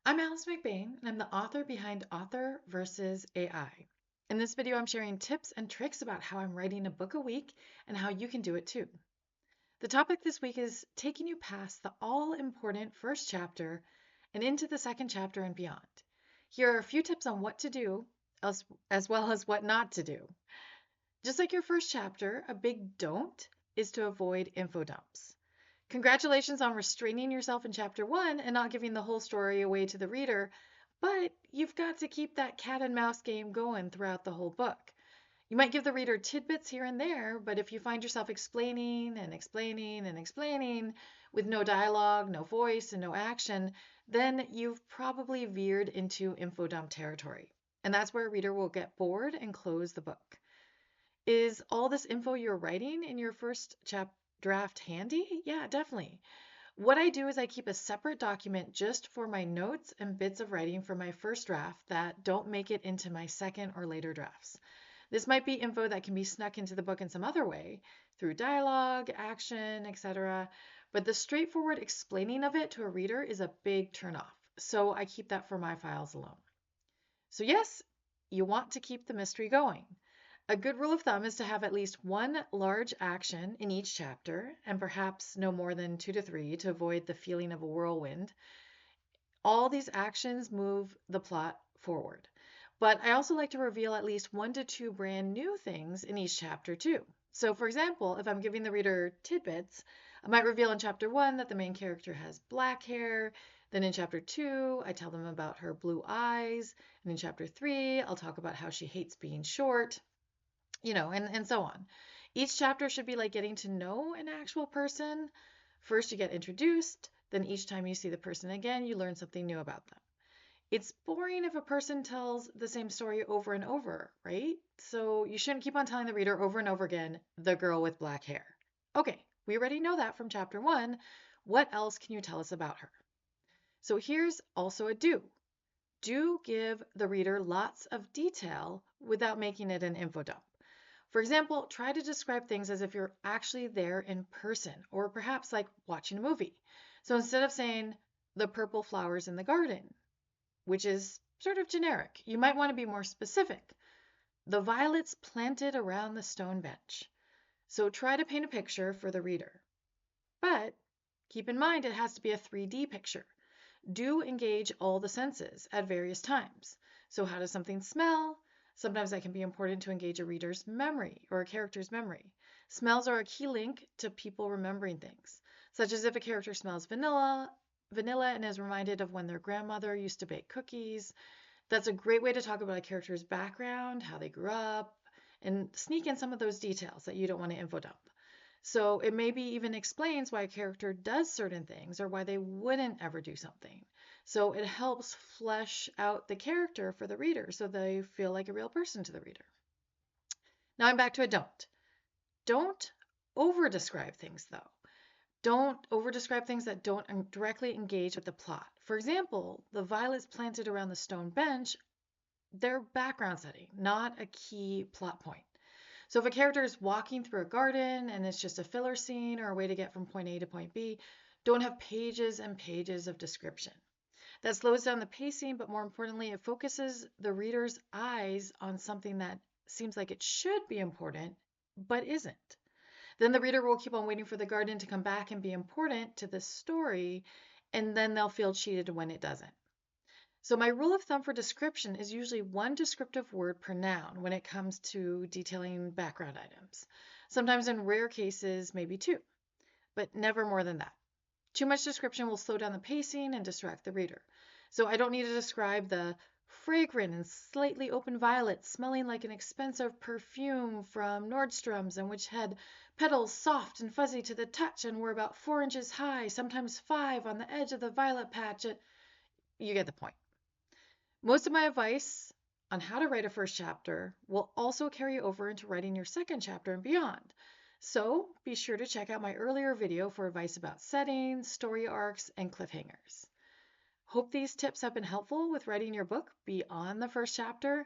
I'm Alice McBain, and I'm the author behind Author versus AI. In this video, I'm sharing tips and tricks about how I'm writing a book a week and how you can do it too. The topic this week is taking you past the all-important first chapter and into the second chapter and beyond. Here are a few tips on what to do, as well as what not to do. Just like your first chapter, a big don't is to avoid info dumps. Congratulations on restraining yourself in chapter 1 and not giving the whole story away to the reader, but you've got to keep that cat and mouse game going throughout the whole book. You might give the reader tidbits here and there, but if you find yourself explaining and explaining and explaining with no dialogue, no voice, and no action, then you've probably veered into info dump territory. And that's where a reader will get bored and close the book. Is all this info you're writing in your first draft handy? Yeah, definitely. What I do is I keep a separate document just for my notes and bits of writing for my first draft that don't make it into my second or later drafts. This might be info that can be snuck into the book in some other way, through dialogue, action, etc. But the straightforward explaining of it to a reader is a big turnoff. So I keep that for my files alone. So yes, you want to keep the mystery going. A good rule of thumb is to have at least one large action in each chapter, and perhaps no more than 2 to 3 to avoid the feeling of a whirlwind. All these actions move the plot forward. But I also like to reveal at least 1 to 2 brand new things in each chapter too. So for example, if I'm giving the reader tidbits, I might reveal in chapter 1 that the main character has black hair. Then in chapter 2, I tell them about her blue eyes. And in chapter 3, I'll talk about how she hates being short, and so on. Each chapter should be like getting to know an actual person. First, you get introduced, then each time you see the person again, you learn something new about them. It's boring if a person tells the same story over and over, right? So you shouldn't keep on telling the reader over and over again, the girl with black hair. Okay, we already know that from chapter 1. What else can you tell us about her? So here's also a do. Do give the reader lots of detail without making it an info dump. For example, try to describe things as if you're actually there in person, or perhaps like watching a movie. So instead of saying the purple flowers in the garden, which is sort of generic, you might want to be more specific. The violets planted around the stone bench. So try to paint a picture for the reader. But keep in mind it has to be a 3D picture. Do engage all the senses at various times. So how does something smell? Sometimes that can be important to engage a reader's memory or a character's memory. Smells are a key link to people remembering things, such as if a character smells vanilla and is reminded of when their grandmother used to bake cookies. That's a great way to talk about a character's background, how they grew up, and sneak in some of those details that you don't want to info dump. So it maybe even explains why a character does certain things or why they wouldn't ever do something. So it helps flesh out the character for the reader so they feel like a real person to the reader. Now I'm back to a don't. Don't over describe things though. Don't over describe things that don't directly engage with the plot. For example, the violets planted around the stone bench, they're background setting, not a key plot point. So if a character is walking through a garden and it's just a filler scene or a way to get from point A to point B, don't have pages and pages of description. That slows down the pacing, but more importantly, it focuses the reader's eyes on something that seems like it should be important, but isn't. Then the reader will keep on waiting for the garden to come back and be important to the story, and then they'll feel cheated when it doesn't. So my rule of thumb for description is usually one descriptive word per noun when it comes to detailing background items. Sometimes in rare cases, maybe 2, but never more than that. Too much description will slow down the pacing and distract the reader. So I don't need to describe the fragrant and slightly open violet smelling like an expensive perfume from Nordstrom's and which had petals soft and fuzzy to the touch and were about 4 inches high, sometimes 5 on the edge of the violet patch. You get the point. Most of my advice on how to write a first chapter will also carry over into writing your second chapter and beyond. So be sure to check out my earlier video for advice about settings, story arcs, and cliffhangers. Hope these tips have been helpful with writing your book beyond the first chapter.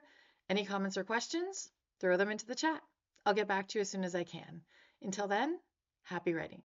Any comments or questions? Throw them into the chat. I'll get back to you as soon as I can. Until then, happy writing.